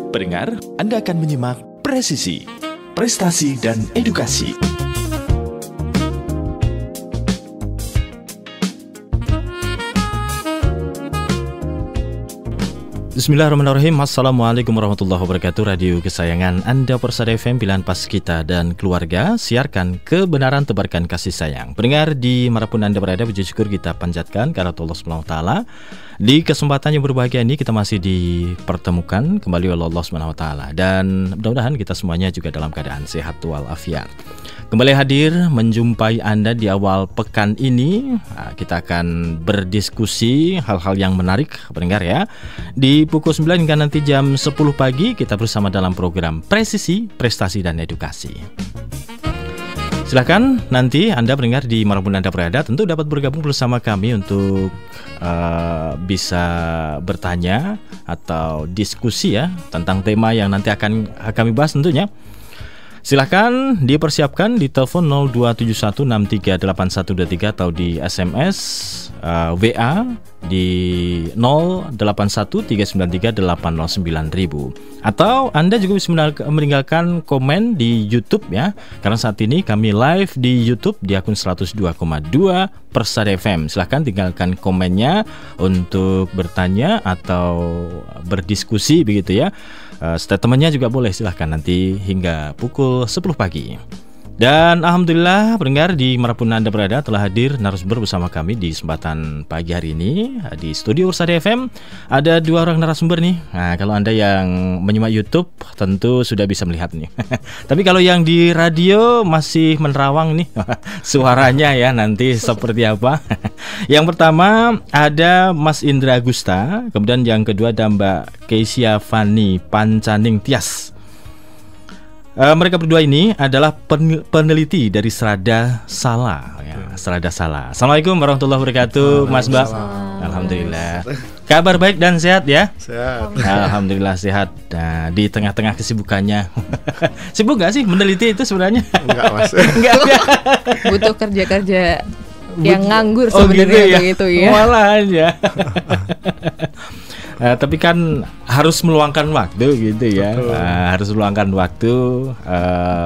Pendengar, Anda akan menyimak Presisi, Prestasi dan Edukasi. Bismillahirrahmanirrahim. Assalamualaikum warahmatullahi wabarakatuh. Radio kesayangan Anda, Persada FM, pilihan pas kita dan keluarga. Siarkan kebenaran, tebarkan kasih sayang. Pendengar dimanapun Anda berada, puji syukur kita panjatkan karena Allah SWT. Di kesempatan yang berbahagia ini kita masih dipertemukan kembali oleh Allah SWT. Dan mudah-mudahan kita semuanya juga dalam keadaan sehat walafiat. Kembali hadir menjumpai Anda di awal pekan ini. Kita akan berdiskusi hal-hal yang menarik, pendengar ya. Di pukul 9 hingga nanti jam 10 pagi kita bersama dalam program Presisi, Prestasi dan Edukasi. Silakan nanti Anda pendengar di manapun Anda berada tentu dapat bergabung bersama kami untuk bisa bertanya atau diskusi ya tentang tema yang nanti akan kami bahas tentunya. Silahkan dipersiapkan di telepon 0271638123 atau di SMS WA di 081393809000. Atau Anda juga bisa meninggalkan komen di YouTube ya. Karena saat ini kami live di YouTube di akun 102,2 Persada FM. Silahkan tinggalkan komennya untuk bertanya atau berdiskusi begitu ya. Statementnya juga boleh, silahkan nanti hingga pukul 10 pagi. Dan alhamdulillah pendengar di manapun Anda berada telah hadir narasumber bersama kami di kesempatan pagi hari ini. Di studio Persada FM ada 2 orang narasumber nih. Nah, kalau Anda yang menyimak YouTube tentu sudah bisa melihat nih. Tapi kalau yang di radio masih menerawang nih suaranya ya nanti seperti apa. Yang pertama ada Mas Indra Gusta, kemudian yang kedua ada Mbak Keisha Fani Pancaning Tias. Mereka berdua ini adalah peneliti dari Serada Salah ya, Serada Salah. Assalamualaikum warahmatullahi wabarakatuh, Mas Mbak. Alhamdulillah. Kabar baik dan sehat ya? Sehat. Alhamdulillah sehat. Nah, di tengah-tengah kesibukannya. Sibuk gak sih meneliti itu sebenarnya? Enggak, Mas. Enggak. Butuh kerja-kerja yang nganggur sebenarnya gitu ya. Malahan ya. Tapi kan harus meluangkan waktu gitu ya. Harus meluangkan waktu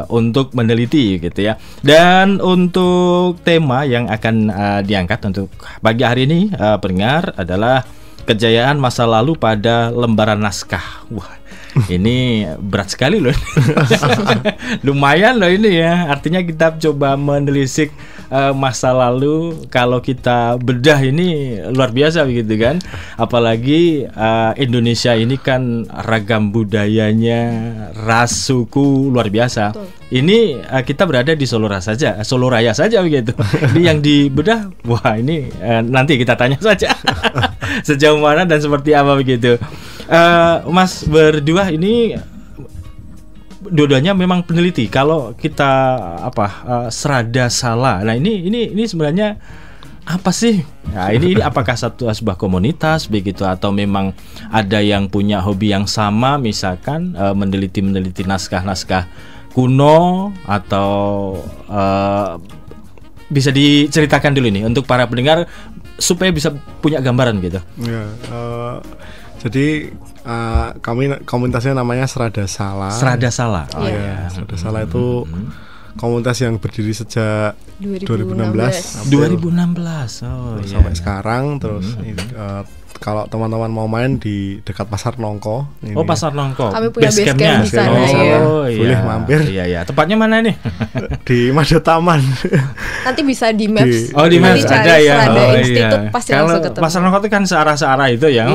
untuk meneliti gitu ya. Dan untuk tema yang akan diangkat untuk pagi hari ini pendengar adalah kejayaan masa lalu pada lembaran naskah. Wah, ini berat sekali loh. Lumayan loh ini ya. Artinya kita coba menelisik masa lalu. Kalau kita bedah ini luar biasa begitu kan. Apalagi Indonesia ini kan ragam budayanya, ras, suku luar biasa. Betul. Ini kita berada di Solo Raya saja begitu. Ini yang dibedah, wah ini nanti kita tanya saja sejauh mana dan seperti apa begitu. Mas berdua ini dua-duanya memang peneliti. Kalau kita Serada Salah. Nah ini sebenarnya apa sih? Nah, ini apakah sebuah komunitas begitu atau memang ada yang punya hobi yang sama, misalkan meneliti naskah-naskah kuno atau bisa diceritakan dulu nih untuk para pendengar supaya bisa punya gambaran gitu. Ya, jadi kami komunitasnya namanya Serada Salah. Serada Salah. Oh ya, Serada Salah itu komunitas yang berdiri sejak 2016. 2016. Oh, sampai sekarang terus kalau teman-teman mau main di dekat Pasar Nongko ini. Oh, Pasar Nongko. Kami punya base camp di sana ya. Oh, boleh mampir. Iya. Tepatnya mana nih? Di Mada Taman. Nanti bisa di Maps. Di Maps ada ya. Serada Institut pasti langsung ketemu. Pasar Nongko itu kan searah-searah itu ya.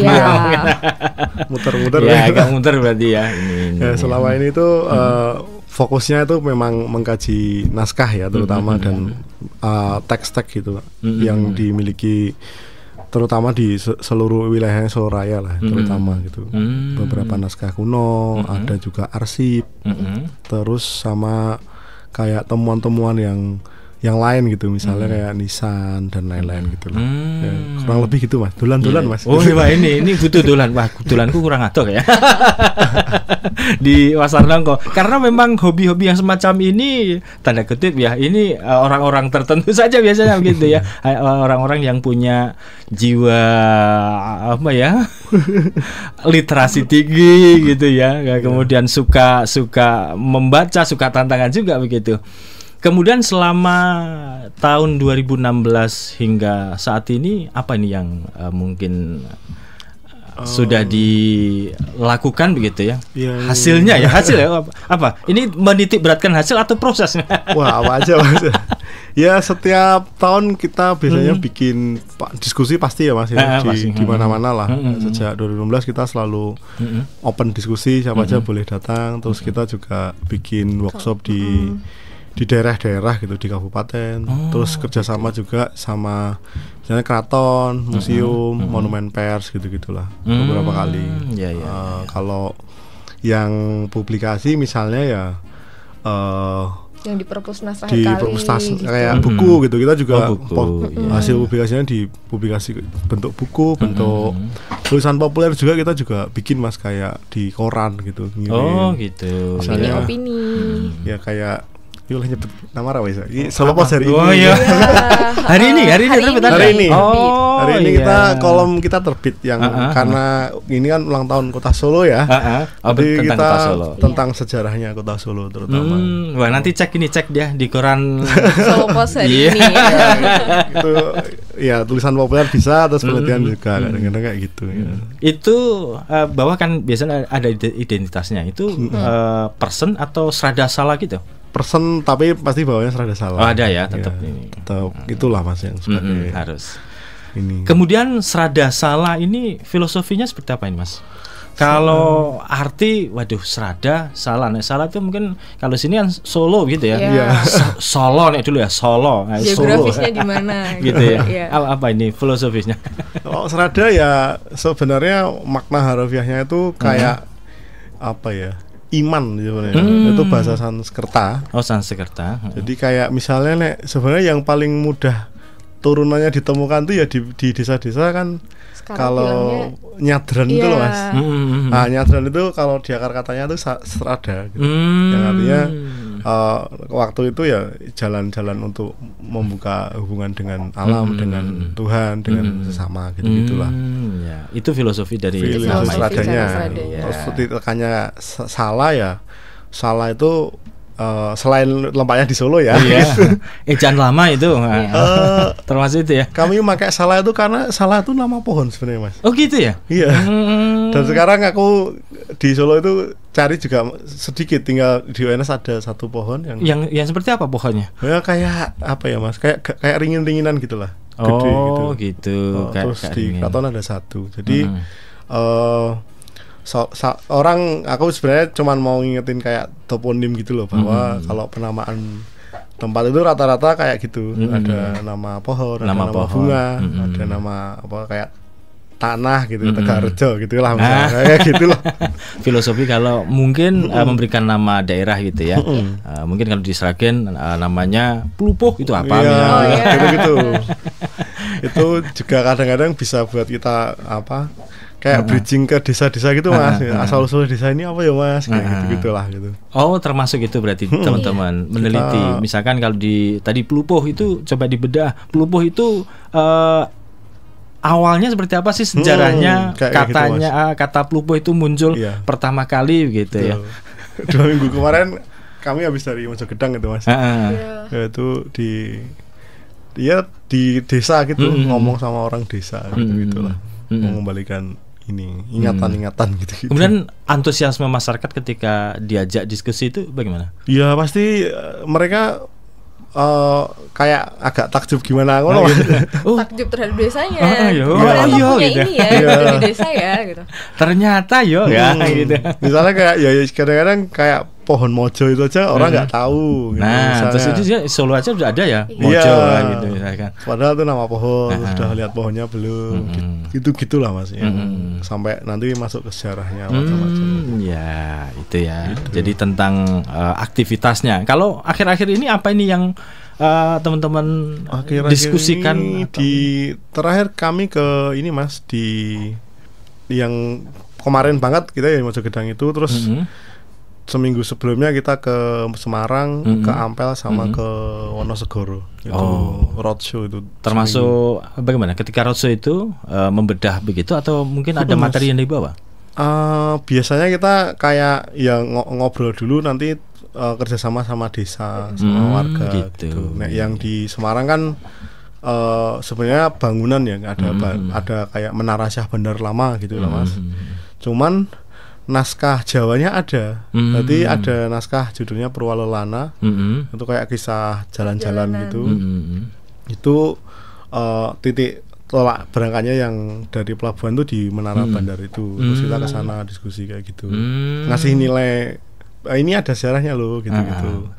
Muter-muter. Ya, agak muter berarti ya. Ini. Selama ini tuh fokusnya itu memang mengkaji naskah ya terutama dan teks-teks gitu yang dimiliki terutama di seluruh wilayah Solo Raya lah terutama gitu. Beberapa naskah kuno, ada juga arsip, terus sama kayak temuan-temuan yang lain gitu, misalnya kayak nisan dan lain-lain gitu loh. Ya, kurang lebih gitu Mas. Dolan-dolan Mas. Oh iya, ini butuh dolan. Wah, dolanku kurang atok ya. Di pasar nongko. Karena memang hobi-hobi yang semacam ini tanda kutip ya, ini orang-orang tertentu saja biasanya gitu ya. Orang-orang yang punya jiwa apa ya? literasi tinggi gitu ya. Kemudian suka membaca, suka tantangan juga begitu. Kemudian selama tahun 2016 hingga saat ini apa ini yang mungkin sudah dilakukan begitu ya? Hasilnya ya, hasil ya apa? Ini menitik beratkan hasil atau prosesnya? Wah, apa aja Mas. Ya setiap tahun kita biasanya bikin diskusi pasti ya Mas ya, di mana-mana lah. Sejak 2016 kita selalu open diskusi, siapa aja boleh datang. Terus kita juga bikin workshop di daerah-daerah gitu, di kabupaten. Terus kerjasama juga sama misalnya keraton, museum, monumen pers gitu-gitulah beberapa kali. Kalau yang publikasi misalnya ya yang di perpusnas kayak buku gitu, kita juga hasil publikasinya dipublikasi bentuk buku, bentuk tulisan populer juga, kita juga bikin Mas, kayak di koran gitu. Gitu. Opini. Ya kayak Yuk nyebut nama rawa ya. Solo Pos hari ini. Oh iya. Hari ini terbit. Hari ini kita kolom kita terbit yang karena ini kan ulang tahun Kota Solo ya. Jadi kita tentang sejarahnya Kota Solo terutama. Wah, nanti cek dia di koran Solo Pos hari ini. Itu ya tulisan populer bisa, terus penelitian juga kadang-kadang kayak gitu ya. Itu bahwa kan biasanya ada identitasnya. Itu person atau serada salah gitu. Person tapi pasti bawahnya serada salah. Oh, ada ya, tetap ini. Tetap itulah Mas yang sebagai harus. Ini. Kemudian serada salah ini filosofinya seperti apa ini Mas? Kalau arti, waduh, serada salah. Nah, salah itu mungkin kalau sini kan Solo gitu ya. Solo nih dulu ya, Solo. Geografisnya di mana? Gitu ya. Apa ini filosofisnya? Kalau serada ya sebenarnya makna harfiahnya itu kayak apa ya? Iman sebenarnya. Itu bahasa Sanskerta. Oh, Sanskerta. Jadi kayak misalnya sebenarnya yang paling mudah turunannya ditemukan tuh ya di desa-desa kan. Sekarang kalau nyadran itu loh Mas. Nah, nyadran itu kalau di akar katanya itu serada gitu. Yang artinya waktu itu ya jalan-jalan untuk membuka hubungan dengan alam, dengan Tuhan, dengan sesama gitu-gitulah. Ya, itu filosofi dari seradanya. Terus ditekannya salah ya. Salah itu selain lempatnya di Solo ya. Jangan lama itu. Termasuk itu ya. Kami pakai salah itu karena salah itu nama pohon sebenarnya Mas. Oh gitu ya? Iya. Dan sekarang aku di Solo itu cari juga sedikit, tinggal di UNS ada satu pohon yang seperti apa pohonnya? Ya kayak apa ya Mas? Kayak ringin-ringinan gitulah. Gede gitu. Terus di keraton ada satu. Jadi orang aku sebenarnya cuma mau ngingetin kayak toponim gitu loh, bahwa kalau penamaan tempat itu rata-rata kayak gitu. Ada nama pohon, ada nama bunga, ada nama apa kayak tanah gitu, Tegarrejo gitulah misalnya kayak gitu loh. Filosofi kalau mungkin memberikan nama daerah gitu ya. Mungkin kalau di Sragen namanya Plupuh itu apa gitu. Itu juga kadang-kadang bisa buat kita apa? Kayak bridging ke desa-desa gitu Mas. Asal-usul desa ini apa ya Mas? Kayak gitu-gitulah gitu. Oh, termasuk itu berarti teman-teman meneliti. Misalkan kalau di tadi Plupuh itu coba dibedah. Plupuh itu awalnya seperti apa sih sejarahnya? Katanya gitu, kata Plupuh itu muncul pertama kali gitu ya. 2 minggu kemarin kami habis dari Mojogedang gitu Mas. Itu di desa gitu, ngomong sama orang desa gitu-gitulah. Mengembalikan ini ingatan-ingatan gitu. Kemudian antusiasme masyarakat ketika diajak diskusi itu bagaimana? Ya pasti mereka kayak agak takjub gimana takjub terhadap desanya. Punya gitu. Ini ya di desa ya gitu. Ternyata gitu. Misalnya kayak ya kadang-kadang kayak pohon mojo itu aja orang nggak tahu gitu. Nah, terus itu Solo aja udah ada ya mojo gitu misalkan. Padahal itu nama pohon, sudah lihat pohonnya belum? Gitu-gitulah Mas ya. Sampai nanti masuk ke sejarahnya macam-macam. Ya, itu ya. Gitu. Jadi tentang aktivitasnya. Kalau akhir-akhir ini apa ini yang teman-teman Akhir-akhir diskusikan ini di terakhir kami ke ini Mas di yang kemarin banget kita ya Mojogedang itu terus seminggu sebelumnya kita ke Semarang, ke Ampel sama ke Wonosegoro. Itu roadshow itu. Termasuk bagaimana? Ketika roadshow itu membedah begitu atau mungkin ada materi yang dibawa? Biasanya kita kayak ngobrol dulu nanti kerjasama sama desa sama warga gitu. Nah, yang di Semarang kan sebenarnya bangunan ya ada kayak Menara Syah Bandar lama gitu lah Mas. Cuman naskah Jawanya ada. Berarti ada naskah judulnya Purwalelana. Itu kayak kisah jalan-jalan gitu. Itu titik tolak berangkatnya yang dari pelabuhan tuh di Menara Bandar itu. Terus kita ke sana diskusi kayak gitu. Ngasih nilai ini ada sejarahnya loh gitu-gitu.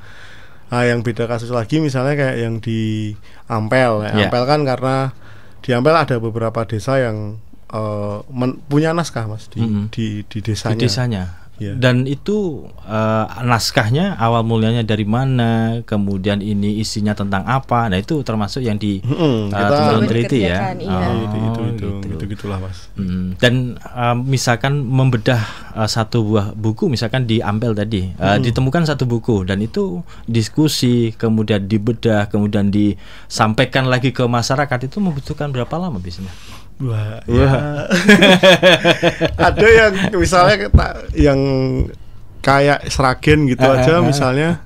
Nah, yang beda kasus lagi misalnya kayak yang di Ampel. Ampel kan karena di Ampel ada beberapa desa yang punya naskah Mas di desanya. Di desanya. Yeah. Dan itu naskahnya awal mulanya dari mana, kemudian ini isinya tentang apa. Nah, itu termasuk yang di teman-teman teliti ya. Itu gitulah Mas. Dan misalkan membedah satu buah buku, misalkan di Ampel tadi, ditemukan satu buku dan itu diskusi, kemudian dibedah, kemudian disampaikan lagi ke masyarakat, itu membutuhkan berapa lama biasanya? Wah. Ada yang misalnya yang kayak Sragen gitu aja misalnya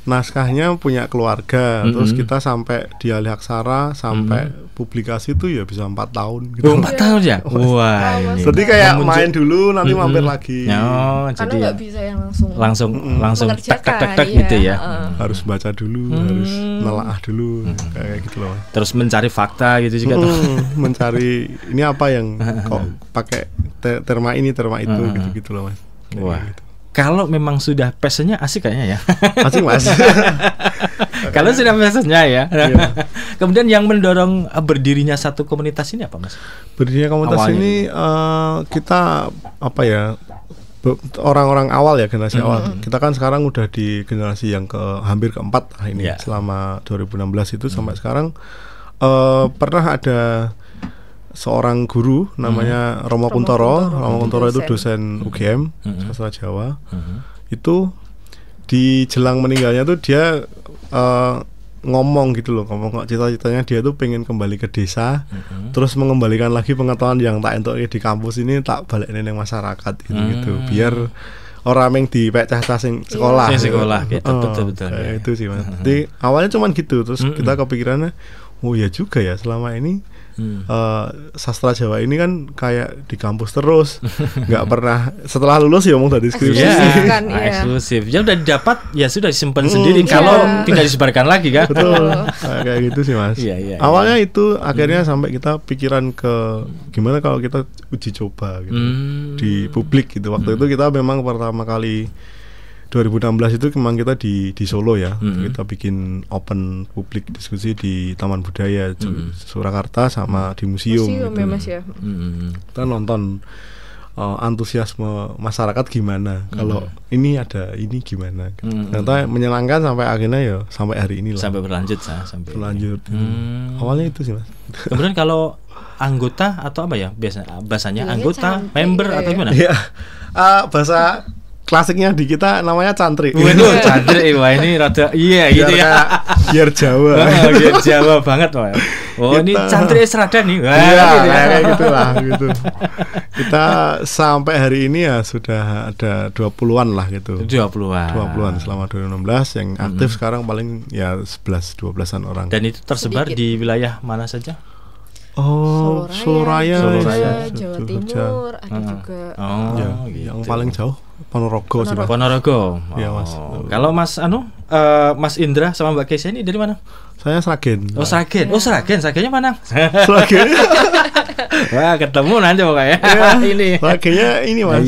naskahnya punya keluarga terus kita sampai dialih aksara sampai publikasi itu ya bisa 4 tahun gitu. 4 tahun ya? Wah. Jadi kayak main dulu nanti mampir lagi. Karena nggak bisa yang langsung tek gitu ya. Harus baca dulu, harus nelaah dulu kayak gitu loh. Terus mencari fakta gitu juga mencari ini apa yang kok pakai terma ini terma itu gitu loh Mas. Wah. Gitu. Kalau memang sudah passionnya asik kayaknya ya. Asik Mas. Kalau sudah passionnya ya. Kemudian yang mendorong berdirinya satu komunitas ini apa Mas? Berdirinya komunitas awalnya ini kita apa ya, orang-orang awal ya, generasi awal. Kita kan sekarang udah di generasi yang hampir keempat ini selama 2016 itu sampai sekarang. Pernah ada seorang guru namanya Romo Kuntoro. Romo Kuntoro itu dosen UGM sastra Jawa. Itu di jelang meninggalnya tuh dia ngomong gitu loh, ngomong cita-citanya dia tuh pengen kembali ke desa, terus mengembalikan lagi pengetahuan yang tak entuk di kampus ini tak balikin ning masyarakat gitu, biar orang yang di pecah-pecah sekolah. Sekolah gitu, betul. Itu sih Mas. Jadi awalnya cuman gitu, terus kita kepikirannya, oh ya juga ya selama ini sastra Jawa ini kan kayak di kampus terus, nggak pernah setelah lulus ya ngomong dari skripsi. Eksklusif. Ya udah didapat ya sudah disimpan sendiri kalau tidak disebarkan lagi kan. Betul. Kayak gitu sih Mas. Awalnya itu akhirnya sampai kita pikiran ke gimana kalau kita uji coba gitu di publik gitu. Waktu itu kita memang pertama kali 2016 itu memang kita di Solo ya. Kita bikin open publik diskusi di Taman Budaya Surakarta sama di museum gitu. Ya Mas ya. Kita nonton antusiasme masyarakat gimana kalau ini ada ini gimana gitu. Ternyata menyenangkan sampai akhirnya ya sampai hari ini lah. Sampai berlanjut sampai berlanjut. Awalnya itu sih Mas. Kemudian kalau anggota atau apa ya bahasanya anggota, member atau gimana? Iya. Bahasa klasiknya di kita namanya cantri. Waduh, cantri. Wah, ini rada gitu ya. Biar Jawa. Biar Jawa banget, Wah. Oh, kita, ini cantri serada nih. Wah, iya, gitu ya. Kayak gitulah gitu. Kita sampai hari ini ya sudah ada 20-an lah gitu. 20-an selama 2016 yang aktif sekarang paling ya 11-12an orang. Dan itu tersebar di wilayah mana saja? Solo Raya, Jawa Timur, ada juga. Gitu. Yang paling jauh Ponorogo. Ya Mas. Kalau Mas Indra sama Mbak Kesia ini dari mana? Saya Sragen. Sragennya mana? Sragen. Wah, ketemu nanti pokoknya. Ini. Sragennya ini Mas.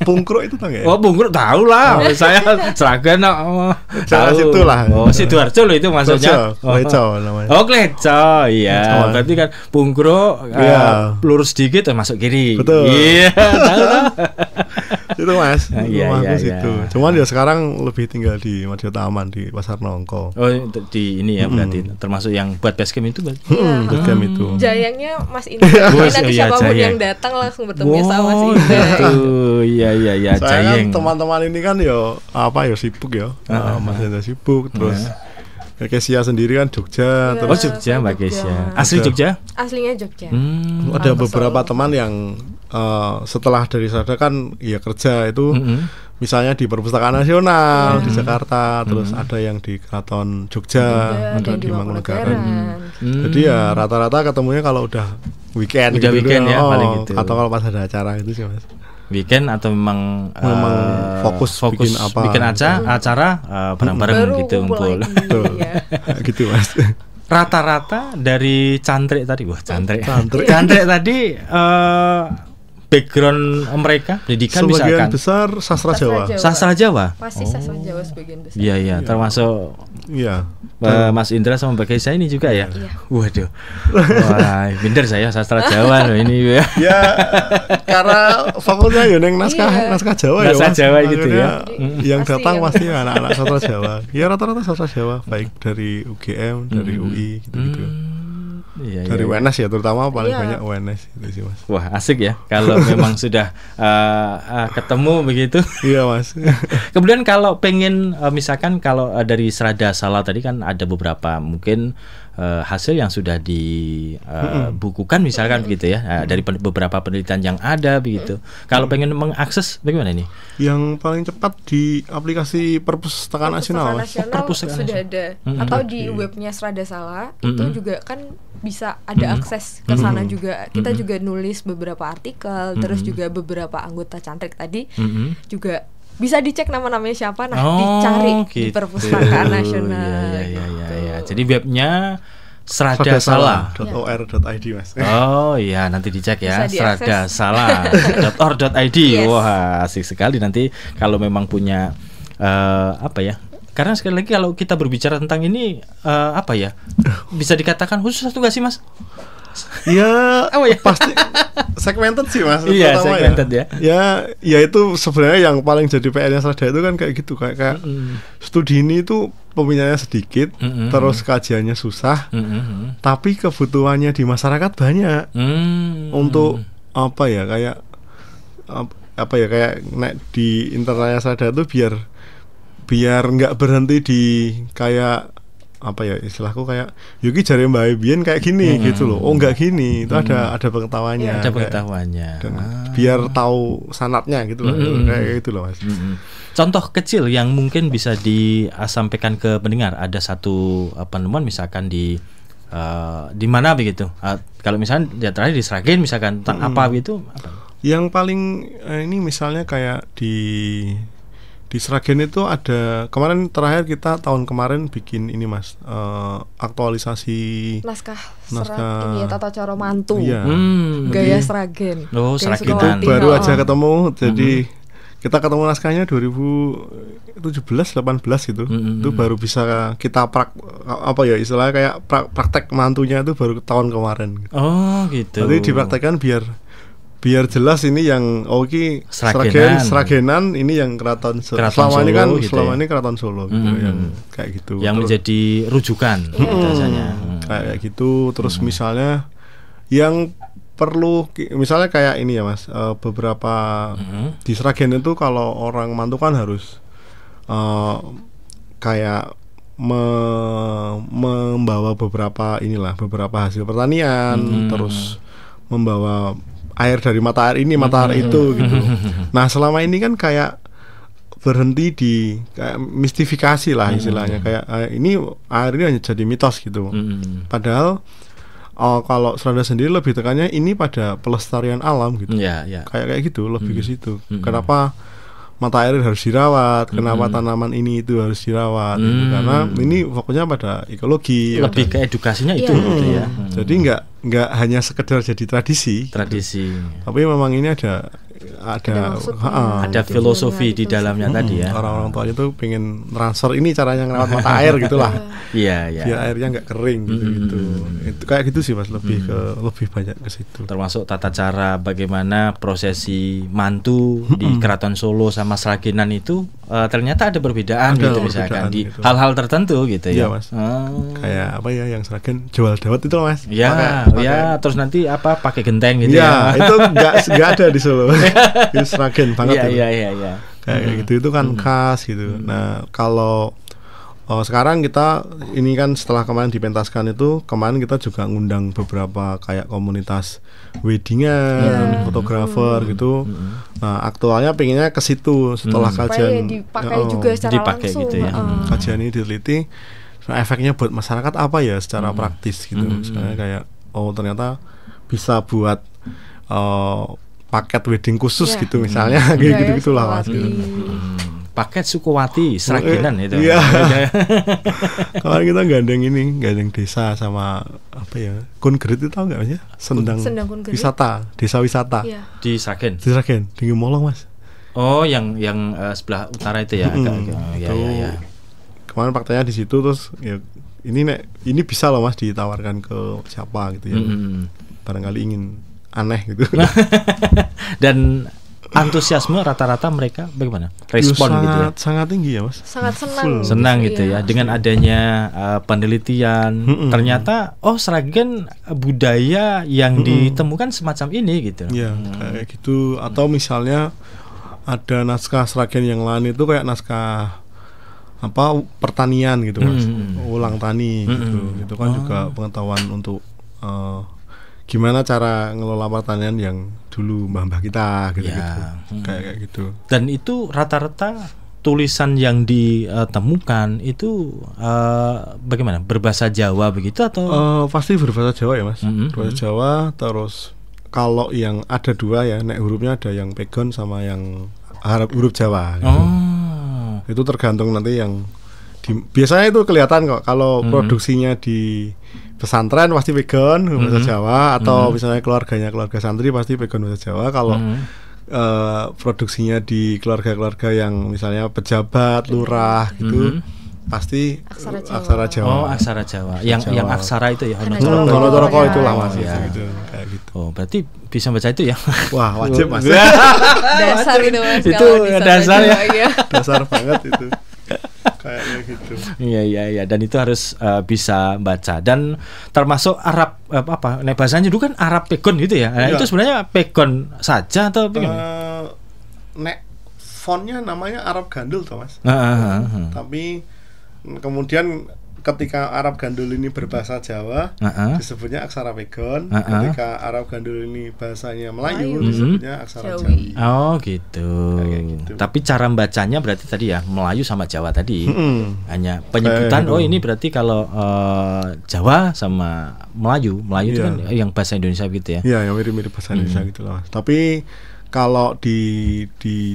Pungkruk itu tahu nggak? Oh, Pungkruk tahu lah. Saya Sragen. Daerah situ lah. Oh, Sidoarjo loh itu maksudnya. Kleco namanya. Oh, Kleco. Iya. Berarti kan Pungkruk lurus dikit masuk kiri. Betul. Iya, tahu. Itu Mas, rumahku Iya. situ. Cuman ya sekarang lebih tinggal di Madya Taman di Pasar Nongko. Oh, di ini ya berarti termasuk yang buat basecamp itu berarti. Bootcamp itu. Jayangnya Mas Indra. Bos, Nanti iya, siapapun Jayang. yang datang langsung bertemu sama Mas Indra. Gitu. Iya, Saya Jayeng. kan teman-teman ini kan ya sibuk ya. Mas Hendra sibuk terus Kesia sendiri kan Jogja, Iya. Oh, terus Jogja, Mbak Jogja. Kesia. Asli Jogja? Aslinya Jogja. ada Orang beberapa Solo. teman yang setelah dari Sada kan ya kerja itu misalnya di Perpustakaan Nasional di Jakarta, terus ada yang di Keraton Jogja, ada dan di Mangkunegaran. Mangkunegaran. Jadi ya rata-rata ketemunya kalau udah weekend Udah gitu weekend ya, paling gitu. atau kalau pas ada acara gitu sih Mas. Weekend atau memang fokus bikin apa. bikin acara bareng-bareng Baru gitu kumpul ngumpul. lagi. Iya. Gitu Mas. Rata-rata dari cantrik tadi, cantrik Cantrik. tadi background mereka pendidikan Sebagian misalkan besar sastra Jawa. sastra Jawa. Pasti sastra Jawa sebagian besar. Iya, termasuk Iya. Mas Indra sama Mbak Keisa ini juga ya. Iya. Waduh, wah, minder saya sastra Jawa loh ini. Ya karena fakultasnya ya neng naskah Jawa ya. Naskah Mas. Jawa gitu ya. Akhirnya Yang Pasti datang yang- pasti anak-anak sastra Jawa. Ya rata-rata sastra Jawa, baik dari UGM, dari UI gitu-gitu. Iya, Dari iya. UNS ya terutama paling Iya. banyak UNS itu sih Mas. Wah, asik ya kalau memang sudah ketemu begitu. Iya Mas. Kemudian kalau pengen misalkan kalau dari Serada Salah tadi kan ada beberapa mungkin hasil yang sudah dibukukan misalkan begitu ya, dari beberapa penelitian yang ada begitu. Kalau pengen mengakses bagaimana nih? Yang paling cepat di aplikasi Perpustakaan Nasional Mas. Perpustakaan sudah ada atau di webnya Serada Salah itu juga kan bisa ada akses ke sana juga. Kita juga nulis beberapa artikel, terus juga beberapa anggota cantrik tadi juga bisa dicek nama-namanya siapa, dicari di gitu. Perpustakaan Nasional. Iya. gitu. Jadi webnya Serada Salah. .or.id Mas. Oh iya, nanti dicek ya, Bisa diakses. seradasalah.or.id. Yes. Wah, asik sekali nanti kalau memang punya apa ya? Karena sekali lagi kalau kita berbicara tentang ini apa ya? Bisa dikatakan khusus satu nggak sih Mas? Ya, Oh, ya. pasti segmented sih Mas. Iya, terutama segmented ya. Ya itu sebenarnya yang paling jadi PR-nya Serada itu kan kayak gitu, kayak studi ini itu peminatnya sedikit, terus kajiannya susah, tapi kebutuhannya di masyarakat banyak untuk apa ya kayak kayak di internalnya Serada itu biar nggak berhenti di kayak apa ya istilahku kayak Yuki jari Mbak Ebien kayak gini gitu loh. Oh enggak gini, itu ada pengetahuannya. Ada kayak- pengetahuannya. dan biar tahu sanatnya gitu loh. Kayak gitu loh Mas. Contoh kecil yang mungkin bisa disampaikan ke pendengar, ada satu penemuan misalkan di mana begitu. Kalau misalnya ya terakhir di Sragen misalkan tentang apa gitu. Apa? Yang paling ini misalnya kayak di Sragen itu ada kemarin terakhir kita tahun kemarin bikin ini Mas aktualisasi Naskah Naskah. ini ya Tata Cara Mantu. Iya. Gaya Sragen. Oh, Gaya Sragenan. Sukawati. Baru aja Oh. ketemu jadi kita ketemu naskahnya 2017-18 gitu. Itu baru bisa kita apa ya istilahnya kayak praktek mantunya itu baru tahun kemarin. Oh gitu. Jadi dipraktekkan biar jelas ini yang Sragenan. Sragenan ini yang Keraton Solo. Keraton Selama ini Solo kan gitu selama ya. ini Keraton Solo gitu yang kayak gitu. Yang Terus menjadi rujukan biasanya. kayak gitu terus misalnya yang perlu misalnya kayak ini ya Mas beberapa di Sragen itu kalau orang mantu kan harus kayak membawa beberapa hasil pertanian terus membawa air dari mata air ini mata air itu gitu. Nah selama ini kan kayak berhenti di kayak mistifikasi lah istilahnya kayak ini air ini hanya jadi mitos gitu. Padahal kalau Serada sendiri lebih tekannya ini pada pelestarian alam gitu. Iya. Kayak gitu lebih ke situ. Kenapa mata air harus dirawat? Kenapa tanaman ini itu harus dirawat? Gitu. Karena ini fokusnya pada ekologi. Lebih ke edukasinya itu Iya. gitu ya. Jadi nggak hanya sekedar jadi tradisi. Tradisi. Tapi memang ini ada ada filosofi di dalamnya tadi ya. Orang-orang tuanya tuh pengen transfer ini caranya ngerawat mata air gitulah. Iya. Biar airnya nggak kering gitu. Itu kayak gitu sih Mas, lebih banyak ke situ. Termasuk tata cara bagaimana prosesi mantu di Keraton Solo sama Sragenan itu ternyata ada perbedaan gitu misalkan di hal-hal tertentu gitu ya. Iya Mas. Kayak apa ya yang Sragen jual dawet itu Mas. Ya, terus nanti apa pakai genteng gitu ya. Itu nggak ada di Solo. Itu Sragen banget. Iya. Kayak gitu itu kan khas gitu. Nah, kalau sekarang kita ini kan setelah kemarin dipentaskan itu, kemarin kita juga ngundang beberapa kayak komunitas weddingan, fotografer gitu. Nah, aktualnya pengennya ke situ setelah kajian dipakai juga secara langsung gitu ya. Kajian ini diteliti, efeknya buat masyarakat apa ya secara praktis gitu. Misalnya kayak ternyata bisa buat paket wedding khusus gitu misalnya kayak gitu-gitulah Mas. Paket Sukowati Sragenan itu. Iya. Kalau kita gandeng desa sama apa ya? Kongrit itu tahu enggak Mas ya? Sendang wisata, desa wisata. Iya. Di Sragen. Di Sragen, di Molong Mas. Oh, yang sebelah utara itu ya. Ya. Kemarin faktanya di situ terus ya ini bisa loh Mas ditawarkan ke siapa gitu ya. Barangkali ingin aneh gitu. Dan antusiasme rata-rata mereka bagaimana? Respon gitu ya? Sangat tinggi ya Mas. Sangat senang. Senang gitu ya. Dengan adanya penelitian, ternyata Sragen budaya yang ditemukan semacam ini gitu. Iya, kayak gitu. Atau misalnya ada naskah Sragen yang lain itu kayak naskah pertanian gitu Mas. Ulang tani gitu. Itu kan juga pengetahuan untuk gimana cara ngelola pertanian yang dulu mbah-mbah kita gitu. Kayak gitu. Dan itu rata-rata tulisan yang ditemukan itu bagaimana? Berbahasa Jawa begitu atau? Pasti berbahasa Jawa ya Mas. Berbahasa Jawa. Terus kalau yang ada dua ya, nek hurufnya ada yang pegon sama yang huruf Jawa gitu. Itu tergantung nanti yang biasanya itu kelihatan kok kalau produksinya di pesantren pasti pegon bahasa Jawa, atau misalnya keluarga santri pasti pegon bahasa Jawa. Kalau produksinya di keluarga yang misalnya pejabat, lurah gitu pasti aksara Jawa. Aksara Jawa. Yang aksara itu ya. Honotoroko itulah Mas gitu, kayak gitu. Berarti bisa baca itu ya. Wah, wajib Mas. Dasar itu Mas. Itu dasar ya. Dasar banget itu. Kayaknya gitu. Iya, dan itu harus bisa baca. Dan termasuk Arab bahasanya dulu kan Arab pegon gitu ya. Nah, itu sebenarnya pegon saja atau bagaimana? Nek fontnya namanya Arab Gandul toh Mas. Tapi kemudian ketika Arab Gandul ini berbahasa Jawa disebutnya aksara pegon. Ketika Arab Gandul ini bahasanya Melayu disebutnya aksara Jawi. Oh gitu. Tapi cara membacanya berarti tadi ya Melayu sama Jawa tadi. Hanya penyebutan ini berarti kalau Jawa sama Melayu itu kan yang bahasa Indonesia gitu ya. Iya, yang mirip-mirip bahasa Indonesia gitu lah. Tapi kalau di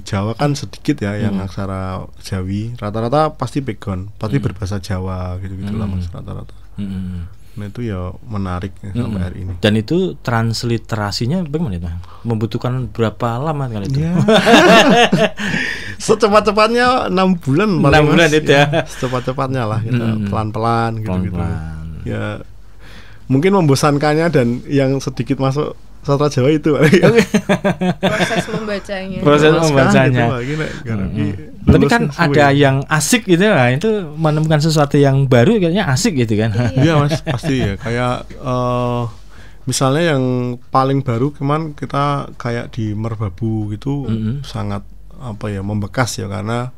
Jawa kan sedikit ya yang aksara Jawi, rata-rata pasti pegon, pasti berbahasa Jawa gitu-gitulah Mas rata-rata. Nah itu ya menarik sampai hari ini. Dan itu transliterasinya bagaimana itu? Membutuhkan berapa lama kali itu? Ya. Secepat-cepatnya 6 bulan. 6 bulan itu ya. Secepat-cepatnya lah kita pelan-pelan gitu-gitu. Ya mungkin membosankannya dan yang sedikit masuk sastra Jawa itu proses membacanya. Tapi kan ada yang asik gitu lah, itu menemukan sesuatu yang baru kayaknya asik gitu kan. Iya Mas, pasti ya. Kayak misalnya yang paling baru kemarin kita kayak di Merbabu gitu sangat membekas ya, karena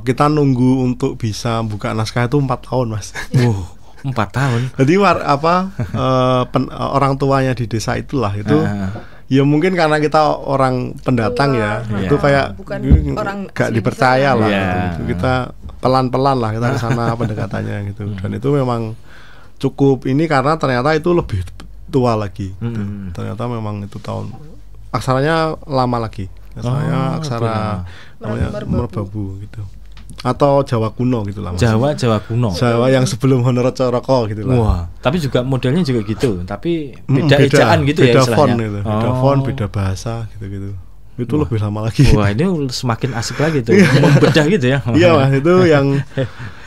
kita nunggu untuk bisa buka naskah itu 4 tahun Mas. 4 tahun. Jadi orang tuanya di desa itulah itu ya mungkin karena kita orang pendatang itu kayak orang gak dipercaya lah gitu. Kita pelan-pelan lah kita ke sana pendekatannya gitu. Dan itu memang cukup ini karena ternyata itu lebih tua lagi gitu. Ternyata memang itu aksaranya lama lagi. Aksara namanya Merbabu gitu. atau Jawa kuno gitu lah Mas. Jawa kuno. Jawa yang sebelum Honoreco Roko gitu lah. Wah, tapi juga modelnya juga gitu, tapi beda ejaan gitu beda ya istilahnya. Font itu. Beda font, beda bahasa gitu-gitu. Itu lebih lama lagi. Wah, ini semakin asik lagi tuh, membedah gitu ya. Iya Mas, itu yang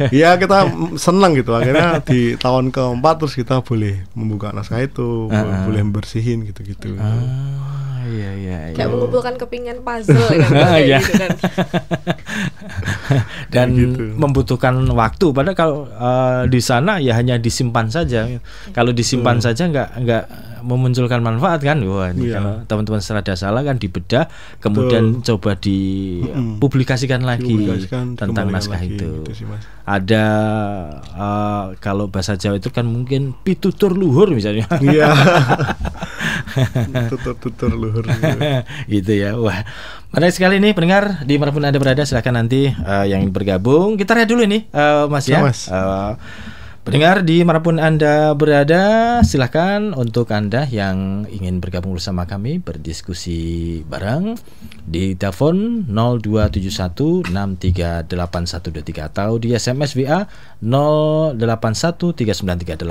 ya kita senang gitu. Akhirnya di tahun keempat terus kita boleh membuka naskah itu, boleh bersihin gitu-gitu. Iya. Kayak mengumpulkan kepingan puzzle kan, gitu kan. Dan gitu. Membutuhkan waktu. Padahal kalau di sana ya hanya disimpan saja. Kalau disimpan saja nggak memunculkan manfaat kan. Wah, ini kalau teman-teman Strada Salah kan dibedah, kemudian coba dipublikasikan lagi tentang naskah itu. Gitu sih, Mas. Ada kalau bahasa Jawa itu kan mungkin pitutur luhur misalnya. Iya. Tutur luhur gitu ya. Wah, menarik sekali nih pendengar, di manapun Anda berada, silakan nanti yang bergabung. Kita lihat dulu nih Mas ya. Pendengar di manapun Anda berada, silakan untuk Anda yang ingin bergabung bersama kami berdiskusi bareng di telepon 0271638123 atau di SMS WA 081393809000.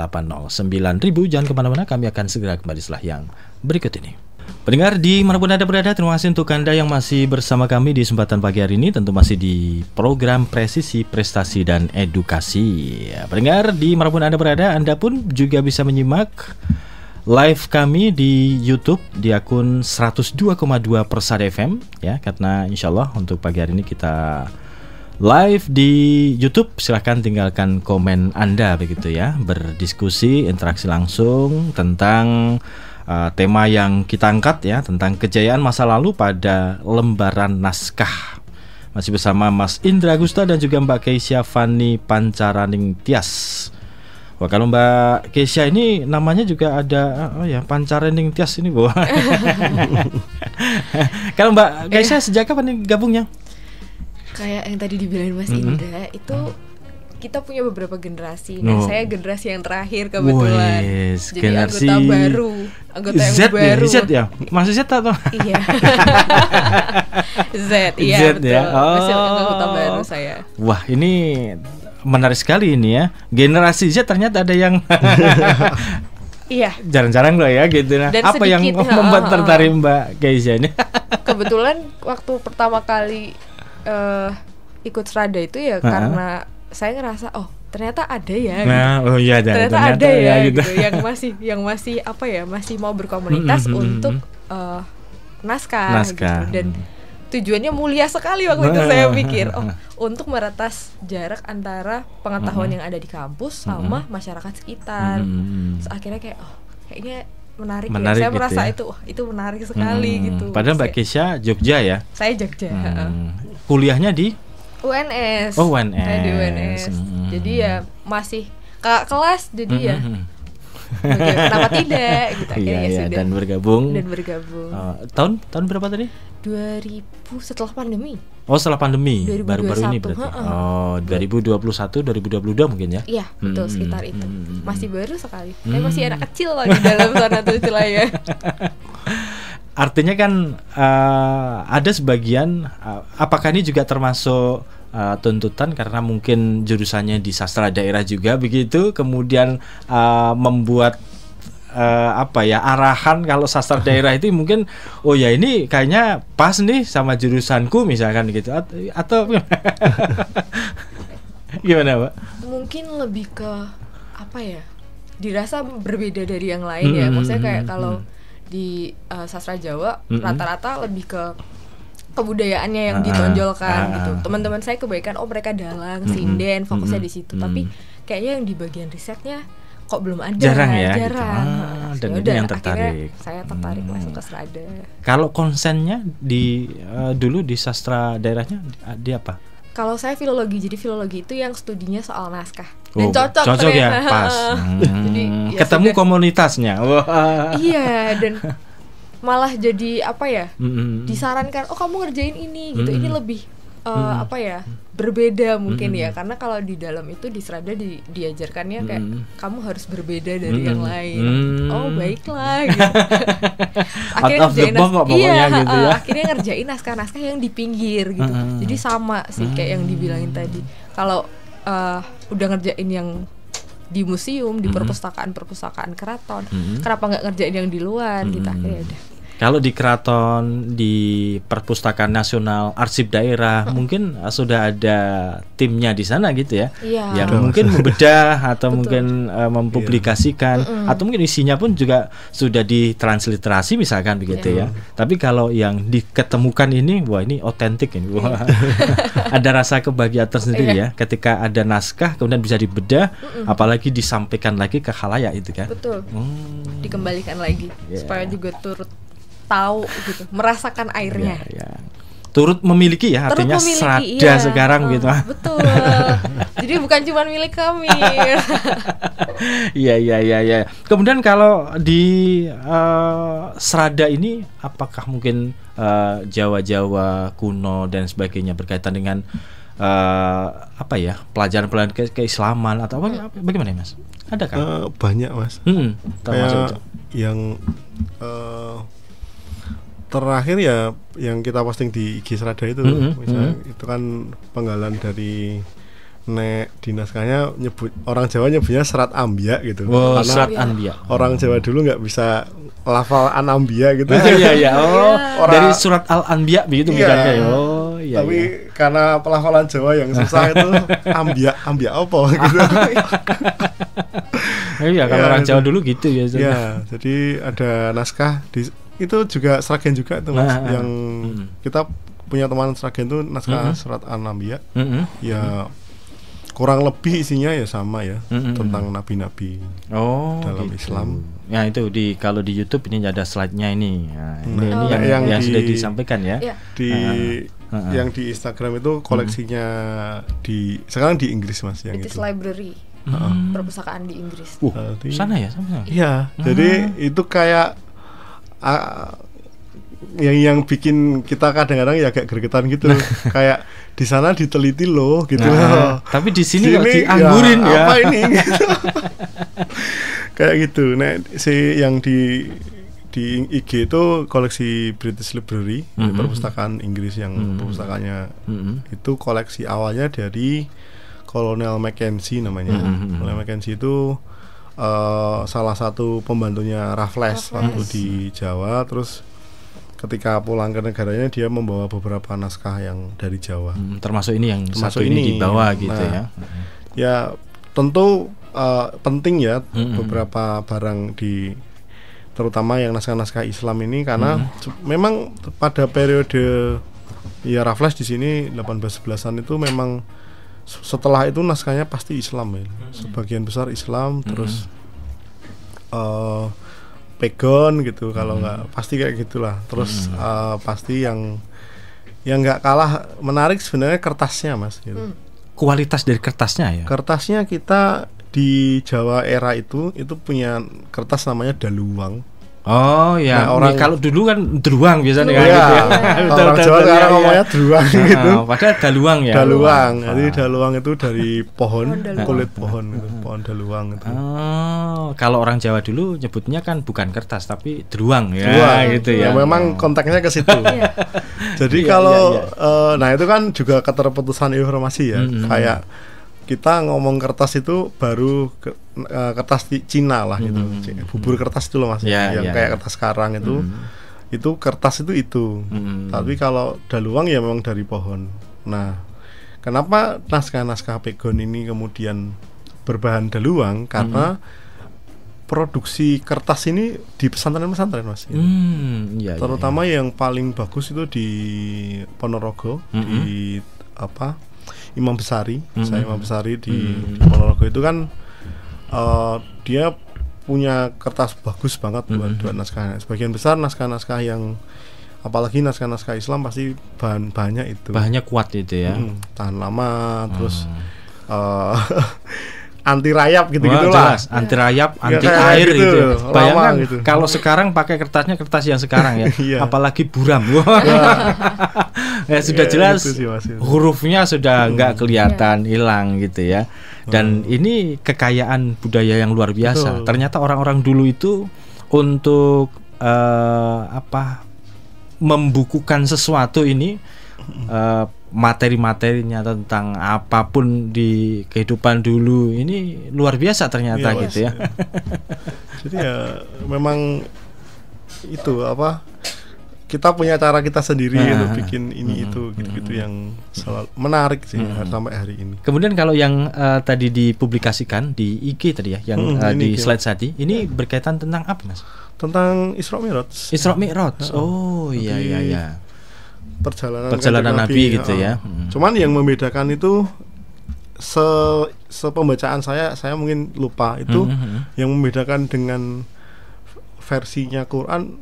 Jangan kemana-mana, kami akan segera kembali setelah yang berikut ini. Pendengar di manapun Anda berada, terima kasih untuk Anda yang masih bersama kami di kesempatan pagi hari ini. Tentu masih di program Presisi Prestasi dan Edukasi ya, pendengar di manapun Anda berada, Anda pun juga bisa menyimak live kami di YouTube di akun 102,2 Persada FM ya, karena insya Allah untuk pagi hari ini kita live di YouTube. Silahkan tinggalkan komen Anda begitu ya, berdiskusi, interaksi langsung tentang tema yang kita angkat ya, tentang kejayaan masa lalu pada lembaran naskah. Masih bersama Mas Indra Gusta dan juga Mbak Keisha Fani Pancaraning Tias. Wah, kalau Mbak Keisha ini namanya juga ada Pancaraning Tias ini, Bu. Kalau Mbak Keisha sejak kapan nih gabungnya? Kayak yang tadi dibilangin Mas Indra, itu kita punya beberapa generasi. Nah, saya generasi yang terakhir kebetulan. Jadi generasi anggota baru, anggota yang baru. Z ya? Masih Z atau? Iya. Z, iya Z, betul. ya? Masih anggota baru saya. Wah, ini menarik sekali ini ya. Generasi Z ternyata ada yang iya. Jarang-jarang loh ya gitu. Nah, apa sedikit, yang membuat tertarik Mbak Keisha ini? Kebetulan waktu pertama kali ikut Strada itu ya karena saya ngerasa ternyata ada ya gitu. Ternyata ada ya gitu. yang masih apa ya, masih mau berkomunitas untuk naskah gitu. Dan tujuannya mulia sekali waktu itu. Saya pikir untuk meretas jarak antara pengetahuan yang ada di kampus sama masyarakat sekitar. Terus akhirnya kayak kayaknya menarik ya. Saya gitu merasa ya? itu menarik sekali gitu. Padahal Mbak Keisha Jogja ya? Saya Jogja. Kuliahnya di UNS. Oh, UNS. Saya di UNS. Jadi ya masih kakak kelas, jadi ya kenapa tidak gitu. Akhirnya ya sudah. Dan bergabung. Tahun berapa tadi? 2000 setelah pandemi. Oh, setelah pandemi. 2021. Baru-baru ini berarti. 2021, 2022 mungkin ya? Iya, betul, sekitar itu. Masih baru sekali. Saya masih anak kecil lah di dalam sana tuh istilahnya. Artinya kan ada sebagian, apakah ini juga termasuk tuntutan karena mungkin jurusannya di sastra daerah juga begitu, kemudian membuat arahan kalau sastra daerah itu mungkin ini kayaknya pas nih sama jurusanku misalkan gitu, atau gimana Pak? Mungkin lebih ke dirasa berbeda dari yang lain ya. Maksudnya kayak kalau di sastra Jawa rata-rata lebih ke kebudayaannya yang ditonjolkan gitu. Teman-teman saya kebanyakan mereka dalang, sinden, fokusnya di situ. Tapi kayaknya yang di bagian risetnya kok belum ada. Jarang ya. Jarang. Gitu. Dan ini yang tertarik. Saya tertarik masuk ke Strada. Kalau konsennya di dulu di sastra daerahnya di apa? Kalau saya filologi, jadi filologi itu yang studinya soal naskah. Dan cocok ya, pas. Jadi ketemu komunitasnya. Wah. Iya, dan malah jadi disarankan kamu ngerjain ini gitu. Ini lebih berbeda mungkin ya, karena kalau di dalam itu di Strada diajarkannya kayak kamu harus berbeda dari yang lain. Oh baiklah gitu. out of the box kok pokoknya gitu ya. Akhirnya ngerjain naskah-naskah yang di pinggir gitu. Jadi sama sih kayak yang dibilangin tadi. Kalau udah ngerjain yang di museum, di perpustakaan keraton, kenapa nggak ngerjain yang di luar gitu. Akhirnya udah. Kalau di keraton, di Perpustakaan Nasional, Arsip Daerah, mungkin sudah ada timnya di sana gitu ya, yang mungkin membedah atau mungkin mempublikasikan, atau mungkin isinya pun juga sudah ditransliterasi misalkan begitu ya. Tapi kalau yang diketemukan ini, wah ini otentik ini, wah ada rasa kebahagiaan tersendiri ya, ketika ada naskah kemudian bisa dibedah, apalagi disampaikan lagi ke khalayak itu kan. Betul. Dikembalikan lagi supaya juga turut tahu gitu, merasakan airnya. Turut memiliki ya, artinya Srada sekarang gitu. Betul. Jadi bukan cuma milik kami. Iya. Kemudian kalau di Srada ini, apakah mungkin Jawa-Jawa kuno dan sebagainya berkaitan dengan pelajaran-pelajaran keislaman atau apa? Bagaimana Mas? Ada kan? Banyak Mas. Kayak yang terakhir ya yang kita posting di IG Srada itu, misalnya itu kan penggalan dari di naskahnya nyebut, orang Jawa nyebutnya Serat Ambia gitu. Karena Serat Ambia. Orang Jawa dulu nggak bisa lafal Anambia gitu. Dari Surat Al-Anbiya begitu misalnya. Tapi karena pelafalan Jawa yang susah itu ambia apa gitu. Kalau orang Jawa dulu gitu ya. Jadi ada naskah itu juga Sragen juga itu Mas, yang kita punya teman Sragen itu naskah Surat An-Anbiya. Ya kurang lebih isinya ya sama ya, tentang nabi-nabi dalam gitu. Islam. Ya itu kalau di YouTube ini ada slide-nya ini. Ini yang sudah disampaikan ya. Yang di Instagram itu koleksinya sekarang di Inggris Mas yang itu. Library. Perpustakaan di Inggris. Sana ya, sama. Iya, jadi itu kayak yang bikin kita kadang-kadang ya kayak gregetan gitu. Kayak di sana diteliti loh gitu loh. Tapi di sini kok dianggurin ya. Apa ini gitu. Kayak gitu. Nah, yang di IG itu koleksi British Library, perpustakaan Inggris yang perpustakaannya itu koleksi awalnya dari Kolonel Mackenzie namanya. Kolonel Mackenzie itu salah satu pembantunya Raffles waktu di Jawa. Terus ketika pulang ke negaranya dia membawa beberapa naskah yang dari Jawa, termasuk ini yang satu ini dibawa gitu ya. Ya tentu penting ya beberapa barang terutama yang naskah-naskah Islam ini, karena memang pada periode ya Raffles di sini 1811-an itu memang setelah itu naskahnya pasti Islam ya. Sebagian besar Islam, terus Pegon gitu, kalau nggak pasti kayak gitulah. Terus pasti yang nggak kalah menarik sebenarnya kertasnya Mas gitu. Kualitas dari kertasnya ya. Kertasnya kita di Jawa era itu punya kertas namanya daluwang. Oh ya, kalau dulu kan druang biasanya kan gitu ya. Orang Jawa sekarang ngomongnya druang gitu. Padahal daluang ya. Daluang. Jadi daluang itu dari pohon, kulit pohon gitu, pohon daluang itu. Kalau orang Jawa dulu nyebutnya kan bukan kertas tapi druang ya, gitu ya. Memang konteksnya ke situ. Jadi kalau nah itu kan juga keterputusan informasi ya. Kayak kita ngomong kertas itu baru kertas Cina lah gitu, bubur kertas itu loh Mas, yang kayak kertas karang itu kertas itu. Tapi kalau daluang ya memang dari pohon. Nah, kenapa naskah-naskah Pegon ini kemudian berbahan daluang? Karena produksi kertas ini di pesantren-pesantren Mas. Terutama yang paling bagus itu di Ponorogo, di Imam Besari. Saya Imam Besari di Ponorogo itu kan dia punya kertas bagus banget buat naskahnya. Sebagian besar naskah-naskah yang, apalagi naskah-naskah Islam pasti bahannya itu. Bahannya kuat itu ya. Tahan lama, terus anti rayap gitu-gitulah. Anti rayap, anti air gitu. Bayangkan gitu. Kalau sekarang pakai kertasnya kertas yang sekarang ya. Apalagi buram. Ya sudah jelas gitu sih, hurufnya sudah nggak kelihatan, hilang gitu ya. Dan ini kekayaan budaya yang luar biasa. Ternyata orang-orang dulu itu untuk membukukan sesuatu ini, materi-materinya tentang apapun di kehidupan dulu ini luar biasa ternyata gitu ya. Jadi ya memang itu kita punya cara kita sendiri untuk bikin ini itu gitu-gitu yang selalu menarik sih sampai hari ini. Kemudian kalau yang tadi dipublikasikan di IG tadi ya, yang di slide tadi, ini berkaitan tentang apa, Mas? Tentang Isra Mi'raj. Isra Mi'raj. Oh iya. Perjalanan Nabi gitu ya. Cuman yang membedakan itu sepembacaan saya mungkin lupa itu yang membedakan dengan versinya Quran.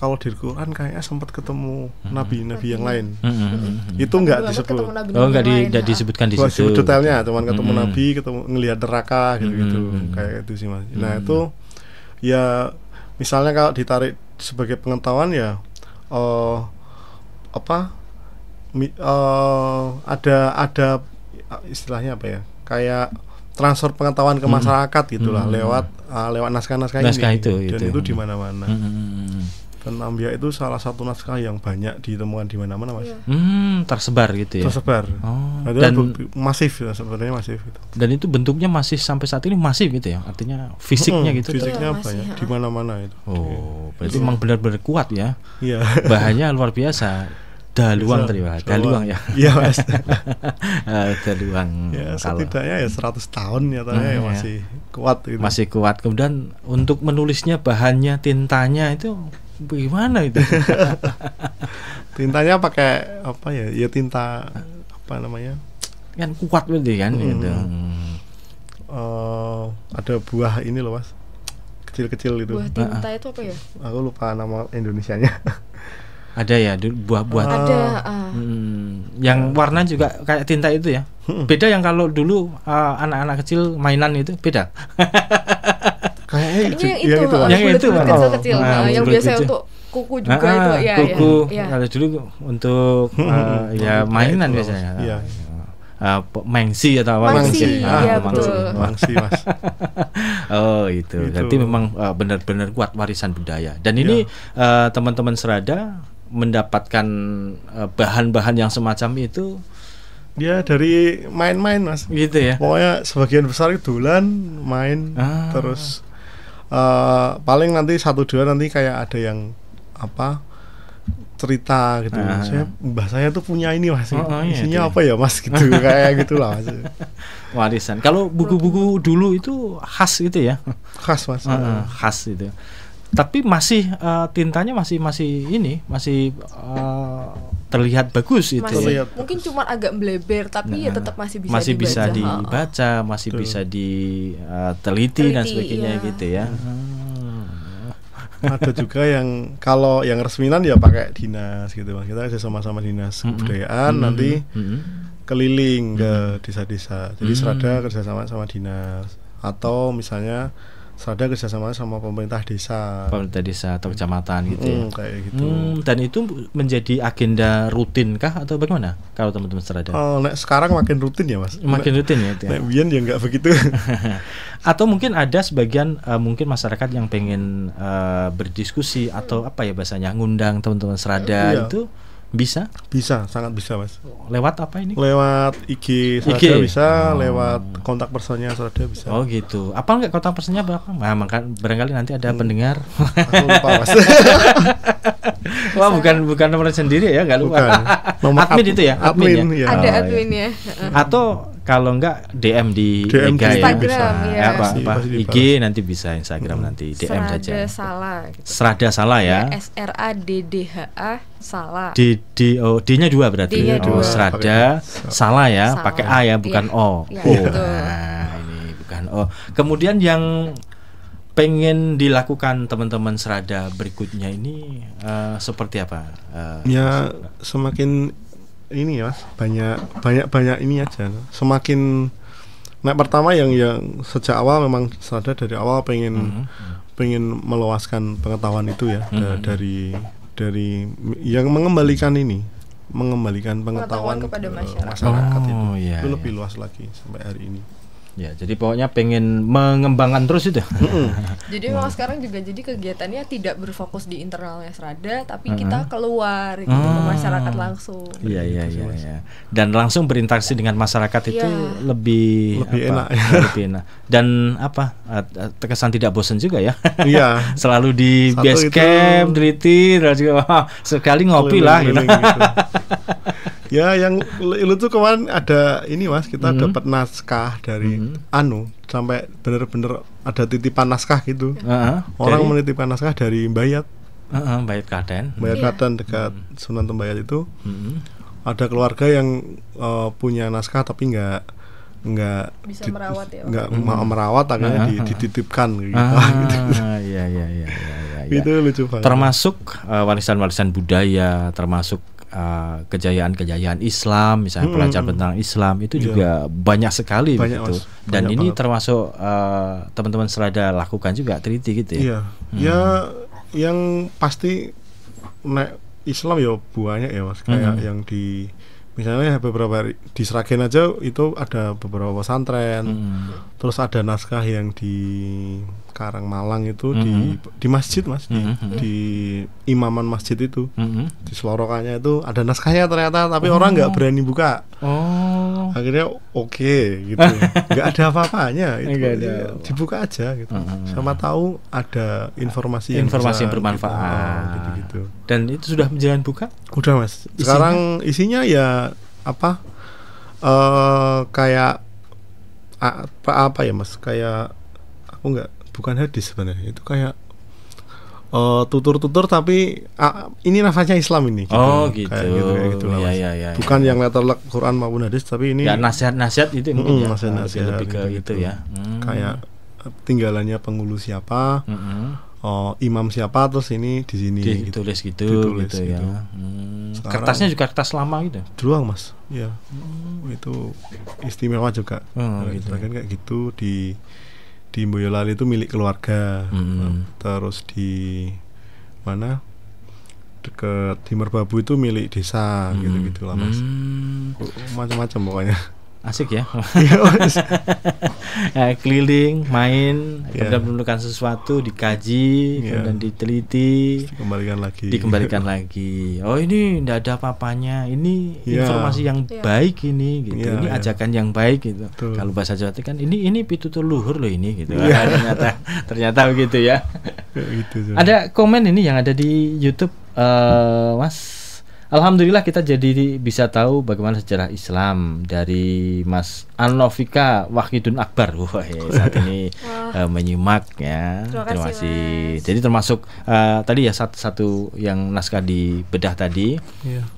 Kalau di Quran kayaknya sempat ketemu nabi-nabi yang lain. Itu nggak disebut. Nggak disebutkan di situ. Detailnya, cuman ketemu nabi, ketemu ngelihat neraka gitu. Kayak itu sih, Mas. Nah, itu ya misalnya kalau ditarik sebagai pengetahuan ya ada istilahnya apa ya? Kayak transfer pengetahuan ke masyarakat gitulah lewat naskah-naskah ini. Dan itu di mana-mana. Dan Anbiya itu salah satu naskah yang banyak ditemukan di mana-mana, Mas. Tersebar gitu ya. Tersebar. Dan masif ya, sebenarnya masif itu. Dan itu bentuknya masih sampai saat ini masif gitu ya. Artinya fisiknya gitu. Fisiknya banyak di mana-mana itu. Berarti memang benar-benar kuat ya. Iya. Bahannya luar biasa. Daluang tadi Pak. Daluang ya. Iya, Mas. Daluang. Ya, setidaknya ya 100 tahun nyatanya ya masih kuat gitu. Masih kuat. Kemudian untuk menulisnya bahannya, tintanya itu bagaimana itu? Tintanya pakai apa ya? Ya tinta apa namanya? Kan kuat berarti kan gitu. Ada buah ini loh, Mas. Kecil-kecil itu. Buah tinta itu apa ya? Aku lupa nama Indonesianya. Ada ya buah-buah. Ada. Yang warna juga kayak tinta itu ya. Beda yang kalau dulu anak-anak kecil mainan itu beda. Kayaknya yang itu kecil-kecil. Yang biasa untuk kuku juga itu ya. Kuku. Kalau dulu untuk ya mainan biasanya. Iya. Mangsi atau apa? Mangsi. Mangsi, Mas. Oh itu. Berarti memang benar-benar kuat warisan budaya. Dan ini teman-teman Serada mendapatkan bahan-bahan yang semacam itu dia dari main-main, Mas. Gitu ya. Pokoknya sebagian besar itu dolan, main, terus paling nanti 1-2 nanti kayak ada yang cerita gitu. Saya tuh punya ini, Mas. Isinya apa ya, Mas, gitu. Kayak gitulah, Mas. Warisan. Kalau buku-buku dulu itu khas gitu ya. Khas, Mas. Khas itu. Tapi masih tintanya masih terlihat bagus itu. Mungkin cuma agak melebar tapi ya tetap masih bisa dibaca, masih bisa diteliti dan sebagainya gitu ya. Ada juga yang kalau yang resminan ya pakai dinas gitu, Mas. Kita sama-sama dinas kebudayaan nanti keliling ke desa-desa. Jadi Serada kerjasama sama dinas, atau misalnya Serada kerjasama sama pemerintah desa atau kecamatan gitu ya. Kayak gitu. Dan itu menjadi agenda rutin kah atau bagaimana kalau teman-teman Serada? Sekarang makin rutin ya, Mas. Makin rutin ya. Biyen ya nggak begitu. Atau mungkin ada sebagian mungkin masyarakat yang pengen berdiskusi atau apa ya bahasanya, ngundang teman-teman Serada itu bisa, sangat bisa, Mas. Lewat apa ini? Lewat IG Serada bisa, lewat kontak personnya Serada bisa. Oh gitu. Apa enggak kontak personnya berapa? Nah, maka barangkali nanti ada pendengar. Aku lupa, Mas. Wah, bukan nomor sendiri ya, enggak lupa. Nomor admin itu ya? Admin ya. Ada adminnya. Atau kalau enggak DM di Instagram ya. IG nanti bisa Instagram nanti DM saja. Serada Salah ya. SRADDHA Salah. D-nya 2 berarti. Serada Salah ya, pakai A ya, bukan O. Nah, ini bukan O. Kemudian yang pengen dilakukan teman-teman Serada berikutnya ini seperti apa? Ya semakin ini ya, Mas, banyak ini aja. Semakin pertama yang sejak awal memang Serada dari awal pengen meluaskan pengetahuan itu ya, dari yang mengembalikan pengetahuan kepada masyarakat itu iya, lebih luas lagi sampai hari ini. Ya, jadi pokoknya pengen mengembangkan terus itu. Jadi memang sekarang juga jadi kegiatannya tidak berfokus di internalnya Serada, tapi kita keluar gitu ke masyarakat langsung. Iya. Dan langsung berinteraksi dengan masyarakat itu lebih enak. Lebih enak. Dan terkesan tidak bosan juga ya. Iya. Selalu di base camp, teliti, dan juga sekali ngopi lah gitu. Ya, yang lucu kemarin ada ini Mas, kita dapat naskah dari sampai bener-bener ada titipan naskah gitu. Orang menitipkan naskah dari Mbayat. Mbayat Klaten. Mbayat Klaten dekat Sunan Tembayat itu. Ada keluarga yang punya naskah tapi nggak bisa merawat ya. Nggak mau merawat, akhirnya dititipkan gitu. Iya. Itu lucu banget. Termasuk warisan-warisan budaya, termasuk kejayaan Islam, misalnya pelajaran tentang Islam itu juga banyak sekali begitu. Dan ini termasuk teman-teman Serada lakukan juga teliti gitu ya. Ya yang pasti Islam ya banyak ya Mas, kayak yang di misalnya beberapa di Sragen aja itu ada beberapa pesantren. Terus ada naskah yang di Karangmalang itu di masjid Mas, di imaman masjid itu. Di selorokannya itu ada naskahnya ternyata, tapi orang nggak berani buka. Akhirnya gitu. Nggak ada apa-apanya itu. Dibuka aja gitu. Sama tahu ada informasi yang bermanfaat gitu. Dan itu sudah menjalani buka? Udah Mas. Sekarang isinya ya kayak apa ya Mas, kayak aku bukan hadis sebenarnya, itu kayak tutur-tutur tapi ini nafasnya Islam ini gitu. Gitu. Kayak gitu lah Mas. Ya. Bukan yang letterlek Quran maupun hadis, tapi ini ya nasihat-nasihat itu mungkin nasihat-nasihat lebih ke gitu ya. Kayak tinggalannya penghulu siapa, imam siapa, terus ini di sini ditulis gitu ya. Kertasnya juga kertas lama gitu. Druang Mas. Ya. Itu istimewa juga. Gitu. Kan kayak gitu di Boyolali itu milik keluarga. Terus di mana deket di Merbabu itu milik desa, gitu lah Mas. Macam-macam pokoknya. Asik ya. Keliling, main, kemudian menemukan sesuatu, dikaji, kemudian diteliti, dikembalikan lagi. Oh, ini tidak ada apa-apanya. Ini informasi yang baik ini gitu. Ini ajakan yang baik gitu. Kalau bahasa Jawa kan ini pitutur luhur loh ini gitu. Ternyata begitu ya. Gitu, ada komen ini yang ada di YouTube, Mas. Alhamdulillah kita jadi bisa tahu bagaimana sejarah Islam dari Mas Anofika Wahidun Akbar. Saat ini menyimak ya. Terima kasih. Jadi termasuk tadi ya satu yang naskah di bedah tadi.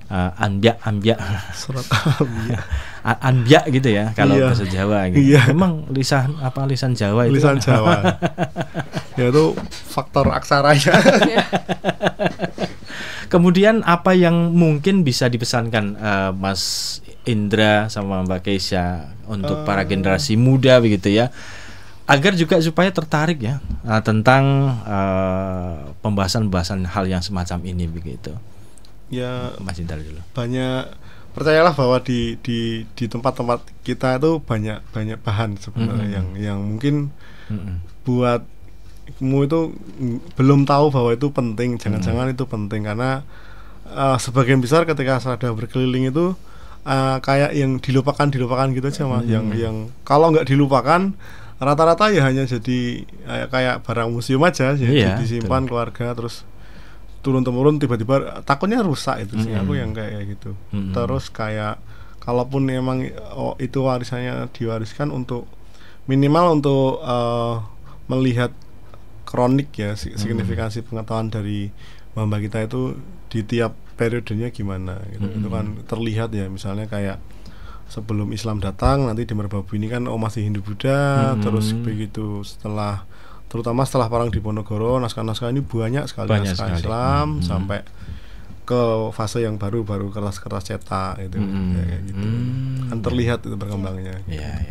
Anbiya surat Anbiya gitu ya kalau bahasa Jawa gitu. Memang lisan Jawa itu. Lisan Jawa. Ya itu faktor aksaranya. Kemudian apa yang mungkin bisa dipesankan Mas Indra sama Mbak Keisha untuk para generasi muda begitu ya, agar juga supaya tertarik ya tentang pembahasan hal yang semacam ini begitu. Ya Mas Indra dulu. Banyak, percayalah bahwa di tempat-tempat kita itu banyak bahan sebenarnya yang mungkin buat kamu itu belum tahu bahwa itu penting. Jangan-jangan itu penting karena sebagian besar ketika Serada berkeliling itu kayak yang dilupakan gitu aja Mas. Yang kalau nggak dilupakan rata-rata ya hanya jadi kayak barang museum aja, jadi disimpan keluarga terus turun-temurun, tiba-tiba takutnya rusak itu sih. Aku yang kayak gitu. Terus kayak kalaupun memang itu warisannya diwariskan, untuk minimal untuk melihat kronik ya, signifikansi pengetahuan dari Mbah kita itu di tiap periodenya gimana gitu. Itu kan terlihat ya, misalnya kayak sebelum Islam datang nanti di Merbabu ini kan masih Hindu Buddha, terus begitu terutama setelah perang Diponegoro, naskah-naskah ini banyak sekali naskah Islam sampai ke fase yang baru kertas-kertas cetak gitu. Kayak gitu. Kan terlihat itu perkembangannya. Iya.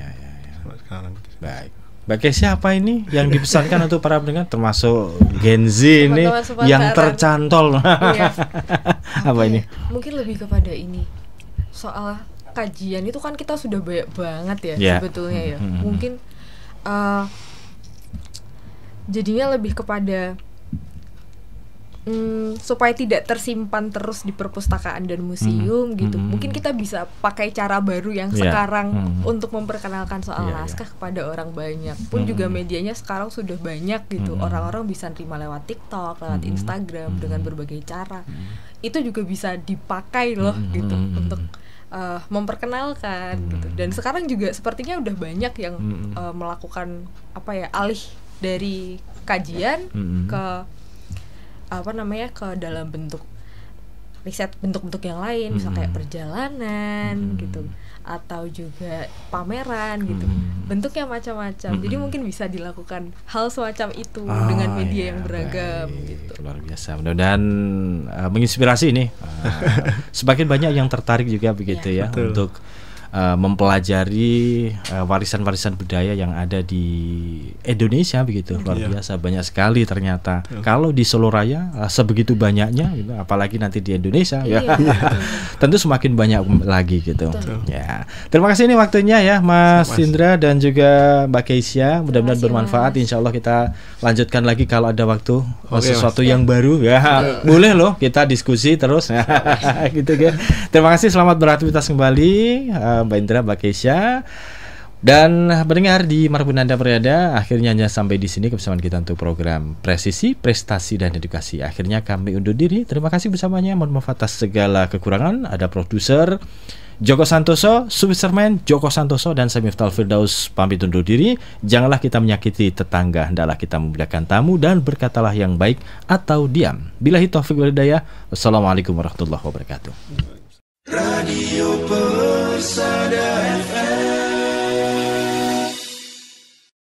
Sekarang. Baik. Bagi siapa ini yang dipesankan untuk para pendengar, termasuk Gen Z ini yang tercantol? Apa ini? Mungkin lebih kepada ini soal kajian itu kan kita sudah banyak banget ya sebetulnya ya. Mungkin jadinya lebih kepada supaya tidak tersimpan terus di perpustakaan dan museum gitu. Mungkin kita bisa pakai cara baru yang sekarang untuk memperkenalkan soal naskah kepada orang banyak. Pun juga medianya sekarang sudah banyak gitu. Orang-orang bisa terima lewat TikTok, lewat Instagram dengan berbagai cara. Itu juga bisa dipakai loh gitu untuk memperkenalkan gitu. Dan sekarang juga sepertinya udah banyak yang melakukan alih dari kajian ke ke dalam bentuk riset bentuk-bentuk yang lain, misal kayak perjalanan gitu, atau juga pameran gitu, bentuknya macam-macam. Jadi mungkin bisa dilakukan hal semacam itu dengan media yang beragam gitu. Luar biasa, mudah-mudahan menginspirasi nih. Semakin banyak yang tertarik juga begitu ya untuk mempelajari warisan-warisan budaya yang ada di Indonesia begitu. Luar biasa, banyak sekali ternyata. Kalau di Solo Raya sebegitu banyaknya gitu, apalagi nanti di Indonesia tentu semakin banyak lagi gitu. Ya. Terima kasih nih waktunya ya Mas Indra dan juga Mbak Keisha. Mudah-mudahan bermanfaat. Insya Allah kita lanjutkan lagi kalau ada waktu sesuatu yang baru ya. Boleh loh kita diskusi terus gitu kan. Terima kasih, selamat beraktivitas kembali Mbak Indra, Mbak Keisha. Dan pendengar di manapun Anda berada, akhirnya hanya sampai di sini kebersamaan kita untuk program Presisi, Prestasi dan Edukasi. Akhirnya kami undur diri. Terima kasih bersamanya. Mohon maaf atas segala kekurangan. Ada produser Joko Santoso, Superman Joko Santoso, dan saya Miftahul Firdaus pamit undur diri. Janganlah kita menyakiti tetangga, hendaklah kita memuliakan tamu, dan berkatalah yang baik atau diam. Billahi taufiq wal hidayah. Wassalamualaikum warahmatullahi wabarakatuh. Radio Persada FM.